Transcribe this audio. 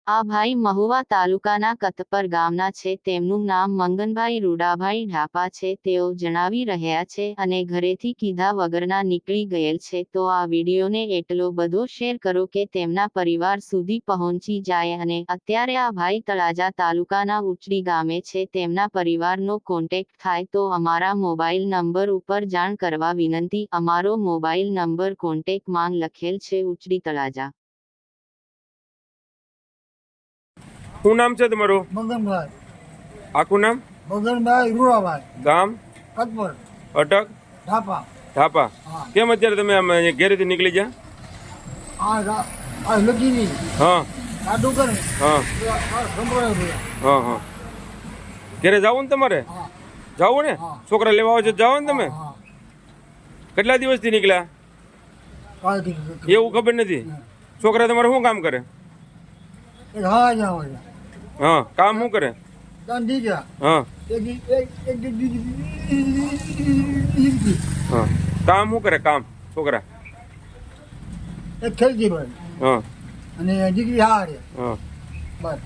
આ ભાઈ મહુવા તાલુકાના કતપર ગામના છે. તેમનું નામ મંગનભાઈ રૂડાભાઈ ઢાપા છે. તેઓ જણાવી રહ્યા છે અને ઘરેથી કીધા વગરના નીકળી ગયેલ છે. તો આ વિડીયોને એટલો બધો શેર કરો કે તેમના પરિવાર સુધી પહોંચી જાય. અને અત્યારે આ ભાઈ તળાજા તાલુકાના ઉચડી ગામે છે. તેમના પરિવારનો કોન્ટેક્ટ થાય તો અમારા મોબાઈલ નંબર ઉપર જાણ કરવા વિનંતી. અમારો મોબાઈલ નંબર કોન્ટેક્ટ માં લખેલ છે. ઉચડી તળાજા. શું નામ છે તમારું? મગનભાઈ. આખું નામ? મગનભાઈ રૂડાભાઈ. ગામ? કતપર. અટક? ઢાપા. ઢાપા. હા. કેમ અત્યારે તમે આમ ઘેરેથી નીકળી ગયા? આ લગીની હા આડું કરે. હા સંભળાય. હા હા. ઘેરે જાવું ને તમારે? હા. જાવું ને? હા. છોકરા લેવા આવો છો જાઓ ને તમે? હા. કેટલા દિવસથી નીકળ્યા કાલથી. એવું ખબર નથી. છોકરા તમારે શું કામ કરે? હા જાવ. હા કામ શું કરે? ગાંધી ગયા. હા હા. કામ શું કરે કામ છોકરા? એક ખેલજી ભાઈ હા અને દીકરી હારે હા. બસ.